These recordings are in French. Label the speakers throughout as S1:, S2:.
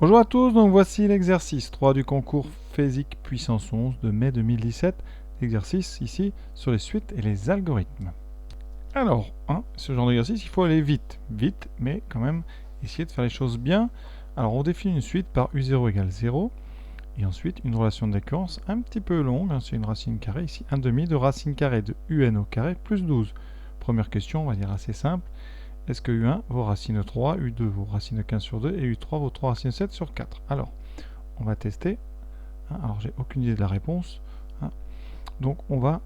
S1: Bonjour à tous, donc voici l'exercice 3 du concours Physique Puissance 11 de mai 2017. L'exercice ici sur les suites et les algorithmes. Alors, ce genre d'exercice, il faut aller vite, mais quand même essayer de faire les choses bien. Alors on définit une suite par U0 égale 0, et ensuite une relation de décurrence un petit peu longue, c'est une racine carrée, ici 1 demi de racine carrée de UN au carré plus 12. Première question, on va dire assez simple. Est-ce que U1 vaut racine 3, U2 vaut racine 15 sur 2 et U3 vaut 3 racine 7 sur 4? Alors, on va tester. Alors, j'ai aucune idée de la réponse. Donc, on va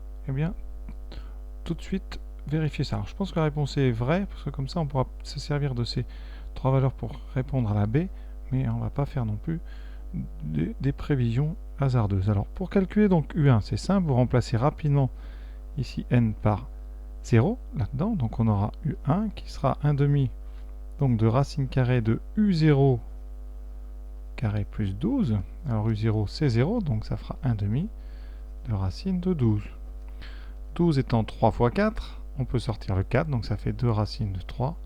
S1: tout de suite vérifier ça. Alors, je pense que la réponse est vraie, parce que comme ça, on pourra se servir de ces trois valeurs pour répondre à la B, mais on ne va pas faire non plus des prévisions hasardeuses. Alors, pour calculer donc U1, c'est simple, vous remplacez rapidement ici N par 0 là-dedans, donc on aura U1 qui sera 1 demi donc de racine carrée de U0 carré plus 12. Alors U0 c'est 0, donc ça fera 1 demi de racine de 12. 12 étant 3 fois 4, on peut sortir le 4, donc ça fait 2 racines de 3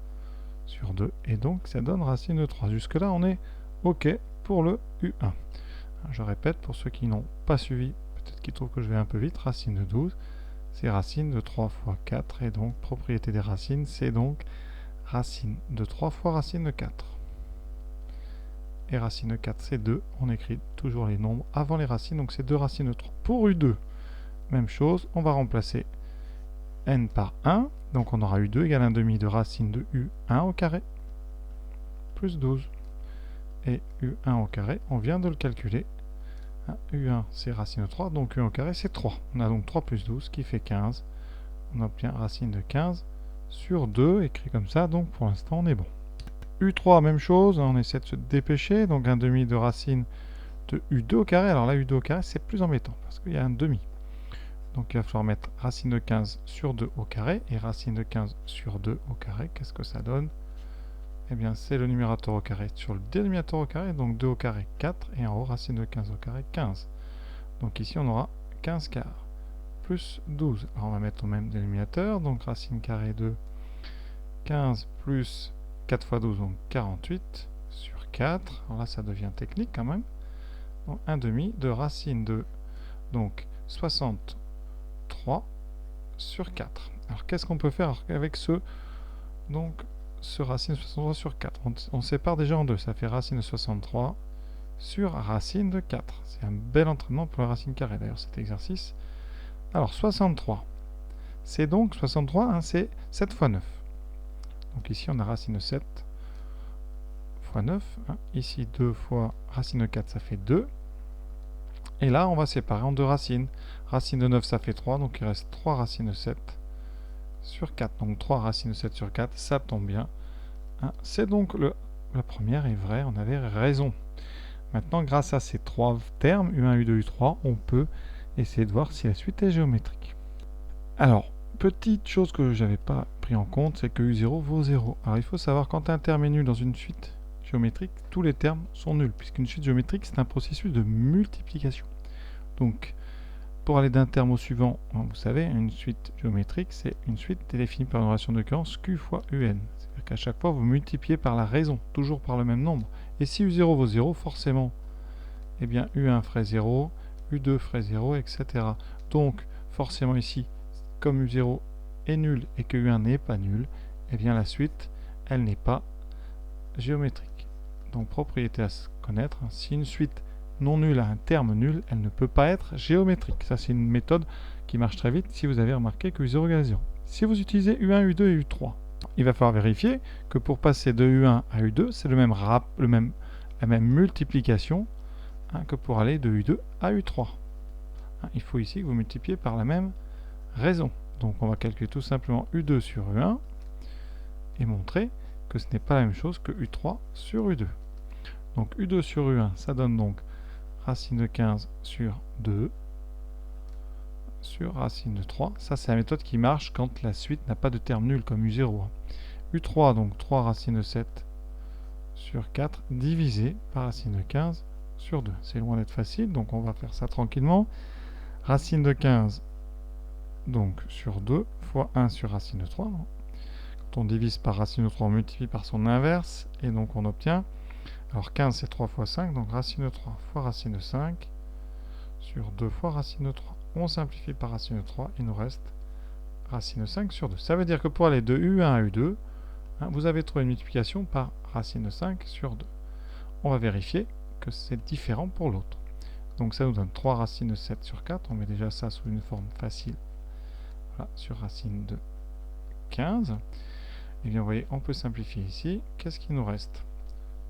S1: sur 2, et donc ça donne racine de 3. Jusque là on est OK pour le U1. Je répète, pour ceux qui n'ont pas suivi, peut-être qu'ils trouvent que je vais un peu vite, racine de 12, c'est racine de 3 fois 4, et donc propriété des racines, c'est donc racine de 3 fois racine de 4. Et racine de 4, c'est 2. On écrit toujours les nombres avant les racines, donc c'est 2 racines de 3. Pour U2, même chose, on va remplacer n par 1. Donc on aura U2 égale 1 demi de racine de U1 au carré, plus 12. Et U1 au carré, on vient de le calculer. U1, c'est racine de 3, donc U1 au carré, c'est 3. On a donc 3 plus 12, qui fait 15. On obtient racine de 15 sur 2, écrit comme ça, donc pour l'instant on est bon. U3, même chose, on essaie de se dépêcher, donc 1 demi de racine de U2 au carré. Alors là, U2 au carré, c'est plus embêtant, parce qu'il y a un demi. Donc il va falloir mettre racine de 15 sur 2 au carré, et racine de 15 sur 2 au carré, qu'est-ce que ça donne? Eh bien, c'est le numérateur au carré sur le dénominateur au carré, donc 2 au carré, 4, et en haut, racine de 15 au carré, 15. Donc ici, on aura 15 quarts, plus 12. Alors on va mettre au même dénominateur, donc racine carrée de 15 plus 4 fois 12, donc 48 sur 4. Alors là, ça devient technique quand même. Donc 1 demi de racine de donc 63 sur 4. Alors qu'est-ce qu'on peut faire avec ce racine de 63 sur 4? On sépare déjà en deux. Ça fait racine de 63 sur racine de 4. C'est un bel entraînement pour la racine carrée d'ailleurs cet exercice. Alors 63. C'est donc 63, c'est 7 fois 9. Donc ici on a racine de 7 fois 9. Ici 2 fois racine de 4, ça fait 2. Et là on va séparer en deux racines. Racine de 9 ça fait 3, donc il reste 3 racines de 7 sur 4. Donc 3 racines de 7 sur 4, ça tombe bien. C'est donc la première est vraie, on avait raison. Maintenant, grâce à ces trois termes, U1, U2, U3, on peut essayer de voir si la suite est géométrique. Alors, petite chose que je n'avais pas pris en compte, c'est que U0 vaut 0. Alors il faut savoir, quand un terme est nul dans une suite géométrique, tous les termes sont nuls, puisqu'une suite géométrique, c'est un processus de multiplication. Donc, pour aller d'un terme au suivant, vous savez, une suite géométrique, c'est une suite définie par une relation d'occurrence Q fois UN. C'est-à-dire qu'à chaque fois, vous multipliez par la raison, toujours par le même nombre. Et si U0 vaut 0, forcément, eh bien U1 ferait 0, U2 ferait 0, etc. Donc, forcément ici, comme U0 est nul et que U1 n'est pas nul, eh bien la suite, elle n'est pas géométrique. Donc, propriété à connaître, si une suite non nulle a un terme nul, elle ne peut pas être géométrique. Ça, c'est une méthode qui marche très vite si vous avez remarqué que U0 égale 0. Si vous utilisez U1, U2 et U3, il va falloir vérifier que pour passer de U1 à U2, c'est la même multiplication que pour aller de U2 à U3. Il faut ici que vous multipliez par la même raison. Donc on va calculer tout simplement U2 sur U1 et montrer que ce n'est pas la même chose que U3 sur U2. Donc U2 sur U1, ça donne donc racine de 15 sur 2 sur racine de 3. Ça, c'est la méthode qui marche quand la suite n'a pas de terme nul comme U0. U3, donc 3 racine de 7 sur 4 divisé par racine de 15 sur 2. C'est loin d'être facile, donc on va faire ça tranquillement. Racine de 15 donc sur 2 fois 1 sur racine de 3. Quand on divise par racine de 3, on multiplie par son inverse, et donc on obtient Alors 15 c'est 3 fois 5, donc racine de 3 fois racine de 5 sur 2 fois racine de 3. On simplifie par racine de 3, il nous reste racine de 5 sur 2. Ça veut dire que pour aller de U1 à U2, vous avez trouvé une multiplication par racine de 5 sur 2. On va vérifier que c'est différent pour l'autre. Donc ça nous donne 3 racines de 7 sur 4. On met déjà ça sous une forme facile. Voilà, sur racine de 15. Et bien vous voyez, on peut simplifier ici. Qu'est-ce qu'il nous reste?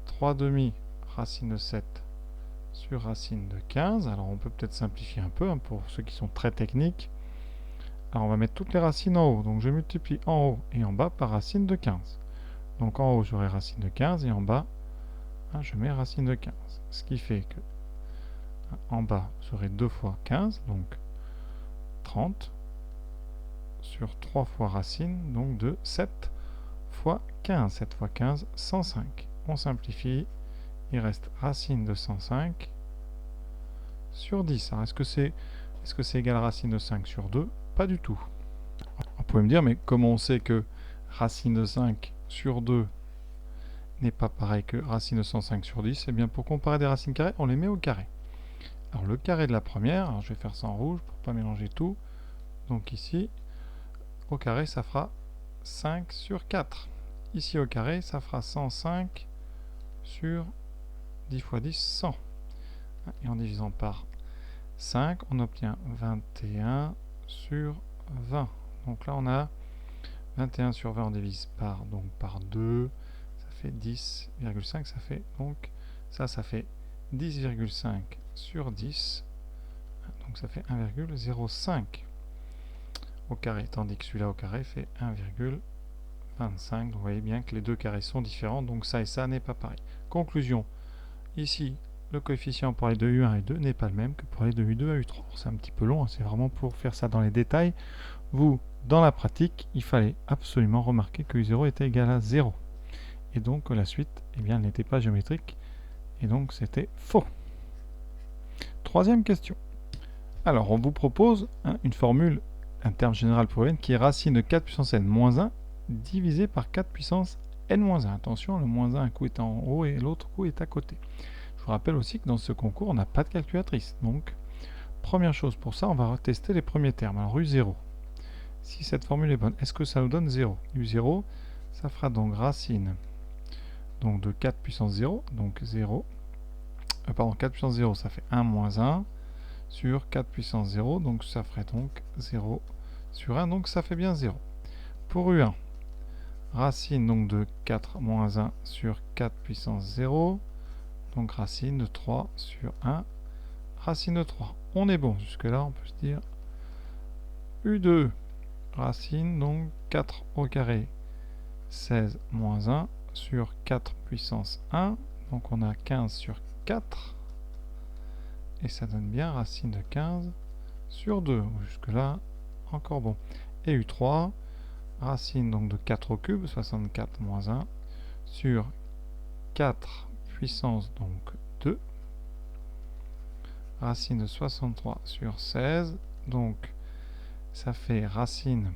S1: 3 demi racine de 7 sur racine de 15. Alors on peut peut-être simplifier un peu pour ceux qui sont très techniques. Alors on va mettre toutes les racines en haut. Donc je multiplie en haut et en bas par racine de 15. Donc en haut j'aurai racine de 15 et en bas je mets racine de 15. Ce qui fait que en bas j'aurai 2 fois 15, donc 30 sur 3 fois racine, donc de 7 fois 15. 7 fois 15, 105. On simplifie, il reste racine de 105 sur 10. Alors est-ce que c'est égal à racine de 5 sur 2? Pas du tout. Vous pouvez me dire, mais comment on sait que racine de 5 sur 2 n'est pas pareil que racine de 105 sur 10? Eh bien, pour comparer des racines carrées, on les met au carré. Alors, le carré de la première, alors je vais faire ça en rouge pour ne pas mélanger tout. Donc ici, au carré, ça fera 5 sur 4. Ici, au carré, ça fera 105 sur 10 fois 10, 100. Et en divisant par 5, on obtient 21 sur 20. Donc là, on a 21 sur 20, on divise par 2, ça fait 10,5, ça fait donc, ça fait 10,5 sur 10, donc ça fait 1,05 au carré, tandis que celui-là au carré fait 1,25. Donc vous voyez bien que les deux carrés sont différents, donc ça et ça n'est pas pareil. Conclusion, ici, le coefficient pour aller de U1 à U2 n'est pas le même que pour aller de U2 à U3. C'est un petit peu long, c'est vraiment pour faire ça dans les détails. Vous, dans la pratique, il fallait absolument remarquer que U0 était égal à 0. Et donc la suite, eh bien, elle n'était pas géométrique. Et donc c'était faux. Troisième question. Alors, on vous propose une formule, un terme général pour n, qui est racine de 4 puissance n moins 1 divisé par 4 puissance n moins 1. Attention, le moins 1, un coup est en haut et l'autre coup est à côté. Je vous rappelle aussi que dans ce concours, on n'a pas de calculatrice. Donc, première chose pour ça, on va tester les premiers termes. Alors, U0. Si cette formule est bonne, est-ce que ça nous donne 0? U0, ça fera donc racine donc de 4 puissance 0, donc 0. Pardon, 4 puissance 0, ça fait 1 moins 1 sur 4 puissance 0, donc ça ferait donc 0 sur 1, donc ça fait bien 0. Pour U1, racine donc de 4 moins 1 sur 4 puissance 0, donc racine de 3 sur 1, racine de 3. On est bon, jusque-là, on peut se dire U2, racine, donc 4 au carré, 16 moins 1 sur 4 puissance 1, donc on a 15 sur 4, et ça donne bien racine de 15 sur 2, jusque là, encore bon. Et U3, racine donc de 4 au cube, 64 moins 1, sur 4 puissance donc 2, racine de 63 sur 16, donc ça fait racine,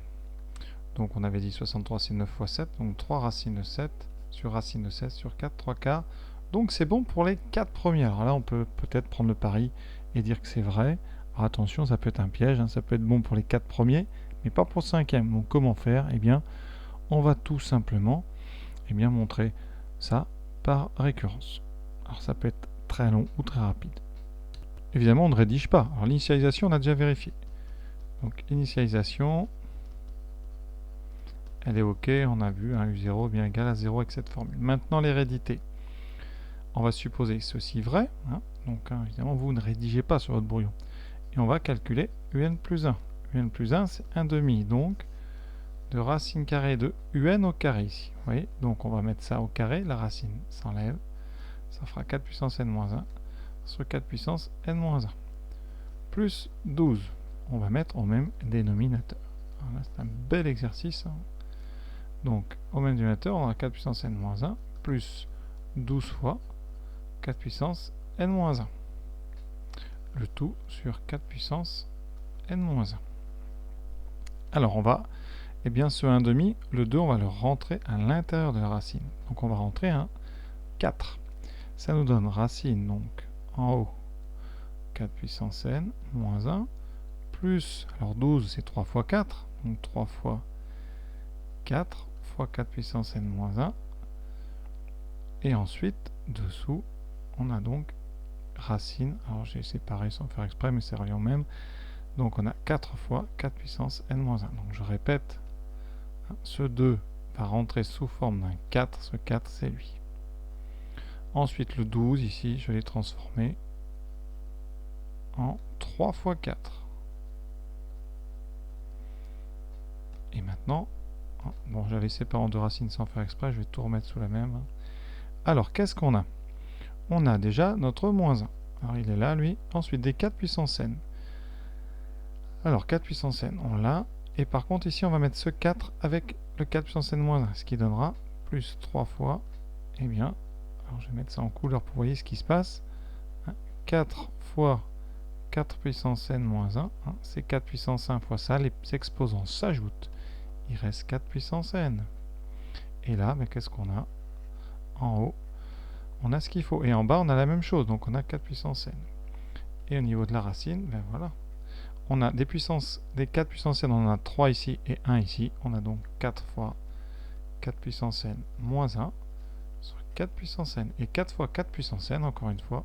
S1: donc on avait dit 63 c'est 9 fois 7, donc 3 racines de 7 sur racine de 16 sur 4, 3 quarts. Donc c'est bon pour les 4 premiers. Alors là on peut peut-être prendre le pari et dire que c'est vrai. Alors attention, ça peut être un piège, ça peut être bon pour les 4 premiers, mais pas pour le 5e. Donc comment faire? Eh bien, on va tout simplement montrer ça par récurrence. Alors ça peut être très long ou très rapide. Évidemment, on ne rédige pas. Alors l'initialisation, on a déjà vérifié. Donc initialisation, elle est OK, on a vu U0 bien égal à 0 avec cette formule. Maintenant l'hérédité. On va supposer ceci vrai. Donc évidemment, vous ne rédigez pas sur votre brouillon. Et on va calculer UN plus 1. UN plus 1, c'est 1 demi. Donc, de racine carrée de UN au carré ici. Vous voyez? Donc on va mettre ça au carré. La racine s'enlève. Ça fera 4 puissance n-1 sur 4 puissance n-1. Plus 12. On va mettre au même dénominateur. Là, c'est un bel exercice. Donc, au même dénominateur, on a 4 puissance n-1 plus 12 fois 4 puissance n-1. Le tout sur 4 puissance n-1. Alors, on va, ce 1 demi, le 2, on va le rentrer à l'intérieur de la racine. Donc, on va rentrer un 4. Ça nous donne racine, donc, en haut, 4 puissance n, moins 1, plus, alors 12, c'est 3 fois 4, donc 3 fois 4, fois 4 puissance n, moins 1. Et ensuite, dessous, on a donc racine, alors j'ai séparé sans faire exprès, mais c'est relié au même. Donc on a 4 fois 4 puissance n-1. Donc je répète, ce 2 va rentrer sous forme d'un 4, ce 4 c'est lui. Ensuite le 12, ici, je l'ai transformé en 3 fois 4. Et maintenant, bon, j'avais séparé en deux racines sans faire exprès, je vais tout remettre sous la même. Alors, qu'est-ce qu'on a? On a déjà notre moins 1. Alors, il est là, lui. Ensuite, des 4 puissance n. Alors, 4 puissance n, on l'a. Et par contre, ici, on va mettre ce 4 avec le 4 puissance n moins 1, ce qui donnera plus 3 fois, eh bien, alors je vais mettre ça en couleur pour voir ce qui se passe. 4 fois 4 puissance n moins 1, c'est 4 puissance 1 fois ça, les exposants s'ajoutent. Il reste 4 puissance n. Et là, ben, qu'est-ce qu'on a? En haut, on a ce qu'il faut. Et en bas, on a la même chose, donc on a 4 puissance n. Et au niveau de la racine, ben voilà. On a des 4 puissance n, on en a 3 ici et 1 ici. On a donc 4 fois 4 puissance n moins 1 sur 4 puissance n. Et 4 fois 4 puissance n, encore une fois,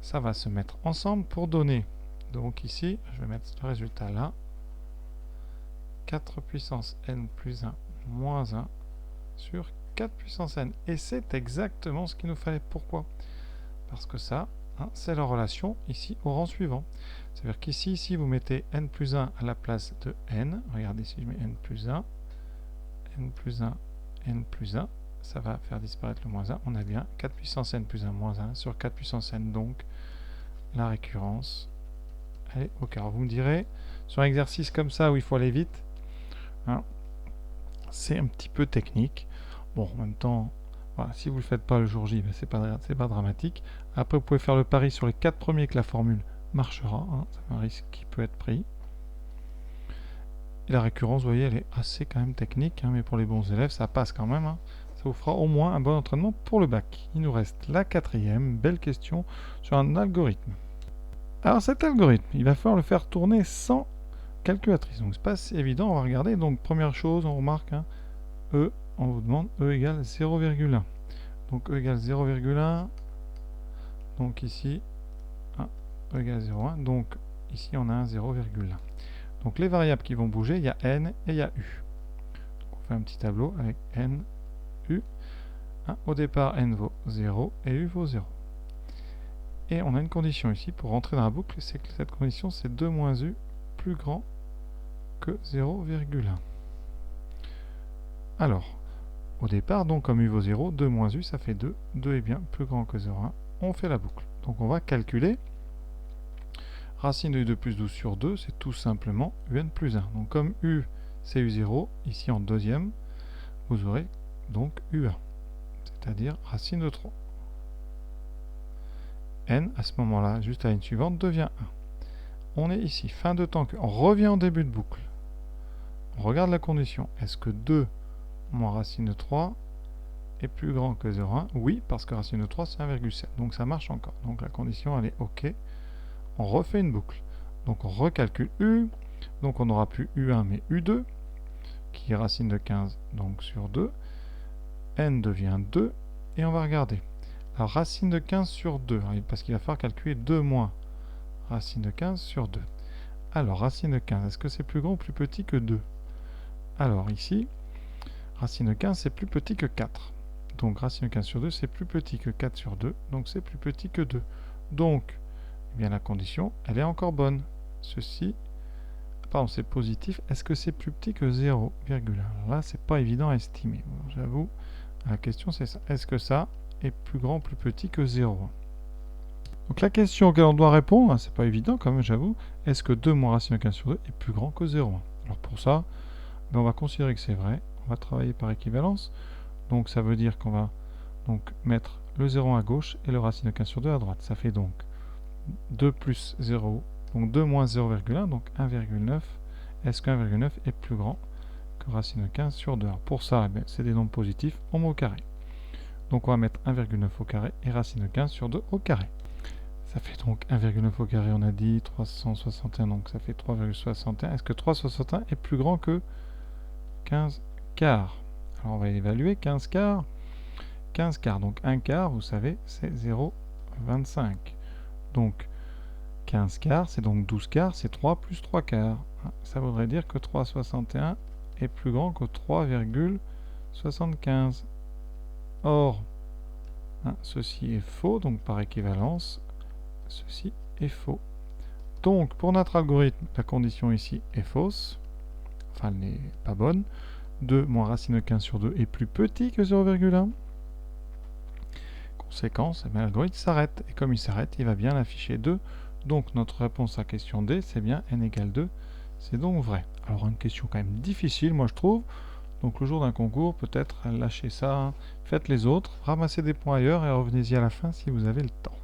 S1: ça va se mettre ensemble pour donner. Donc ici, je vais mettre le résultat là. 4 puissance n plus 1 moins 1 sur 4 puissance n. Et c'est exactement ce qu'il nous fallait. Pourquoi? Parce que ça, c'est la relation ici au rang suivant. C'est-à-dire qu'ici, si vous mettez n plus 1 à la place de n, regardez si je mets n plus 1, n plus 1, n plus 1, ça va faire disparaître le moins 1. On a bien 4 puissance n plus 1 moins 1 sur 4 puissance n. Donc, la récurrence, elle est au quart. Vous me direz, sur un exercice comme ça où il faut aller vite, c'est un petit peu technique. Bon, en même temps, voilà, si vous ne le faites pas le jour J, ben c'est pas dramatique. Après, vous pouvez faire le pari sur les 4 premiers que la formule marchera. C'est un risque qui peut être pris. Et la récurrence, vous voyez, elle est assez quand même technique, mais pour les bons élèves, ça passe quand même. Ça vous fera au moins un bon entraînement pour le bac. Il nous reste la 4e, belle question, sur un algorithme. Alors cet algorithme, il va falloir le faire tourner sans calculatrice. Donc c'est pas assez évident, on va regarder. Donc première chose, on remarque, E, on vous demande E égale 0,1. Donc E égale 0,1. Donc ici, E égale 0,1. Donc ici, on a un 0,1. Donc les variables qui vont bouger, il y a n et il y a u. Donc, on fait un petit tableau avec n, u. Au départ, n vaut 0 et u vaut 0. Et on a une condition ici pour rentrer dans la boucle, c'est que cette condition, c'est 2 moins u plus grand que 0,1. Alors, au départ, donc comme u vaut 0, 2 moins u, ça fait 2. 2 est bien plus grand que 0,1. On fait la boucle. Donc on va calculer. Racine de u2 plus 12 sur 2, c'est tout simplement un plus 1. Donc comme u, c'est u0, ici en deuxième, vous aurez donc u1. C'est-à-dire racine de 3. N, à ce moment-là, juste à la ligne suivante, devient 1. On est ici, fin de temps, on revient en début de boucle. On regarde la condition. Est-ce que 2 moins racine de 3 est plus grand que 0,1? Oui, parce que racine de 3, c'est 1,7. Donc ça marche encore. Donc la condition, elle est OK. On refait une boucle. Donc on recalcule u. Donc on n'aura plus u1, mais u2, qui est racine de 15 donc sur 2. N devient 2. Et on va regarder. Alors racine de 15 sur 2, parce qu'il va falloir calculer 2 moins racine de 15 sur 2. Alors racine de 15, est-ce que c'est plus grand ou plus petit que 2? Alors ici, racine de 15, c'est plus petit que 4. Donc racine de 15 sur 2, c'est plus petit que 4 sur 2, donc c'est plus petit que 2. Donc, eh bien, la condition, elle est encore bonne. Ceci, pardon, c'est positif. Est-ce que c'est plus petit que 0,1? Là, c'est pas évident à estimer. Bon, j'avoue, la question c'est ça. Est-ce que ça est plus grand ou plus petit que 0,1? Donc la question auquel on doit répondre, c'est pas évident quand même, j'avoue. Est-ce que 2 moins racine de 15 sur 2 est plus grand que 0,1? Alors pour ça, ben on va considérer que c'est vrai. On va travailler par équivalence. Donc ça veut dire qu'on va donc mettre le 0 à gauche et le racine de 15 sur 2 à droite. Ça fait donc 2 plus 0, donc 2 moins 0,1, donc 1,9. Est-ce que 1,9 est plus grand que racine de 15 sur 2? Alors pour ça, c'est des nombres positifs, on met au carré. Donc on va mettre 1,9 au carré et racine de 15 sur 2 au carré. Ça fait donc 1,9 au carré, on a dit 361, donc ça fait 3,61. Est-ce que 3,61 est plus grand que 15 quarts? Alors on va évaluer 15 quarts. 15 quarts, donc 1 quart, vous savez, c'est 0,25. Donc 15 quarts, c'est donc 12 quarts, c'est 3 plus 3 quarts. Ça voudrait dire que 3,61 est plus grand que 3,75. Or, ceci est faux, donc par équivalence, ceci est faux. Donc, pour notre algorithme, la condition ici est fausse, enfin elle n'est pas bonne. 2 moins racine de 15 sur 2 est plus petit que 0,1. Conséquence, l'algorithme s'arrête. Et comme il s'arrête, il va bien afficher 2. Donc notre réponse à question D, c'est bien n égale 2. C'est donc vrai. Alors une question quand même difficile, moi je trouve. Donc le jour d'un concours, peut-être lâchez ça, faites les autres, ramassez des points ailleurs et revenez-y à la fin si vous avez le temps.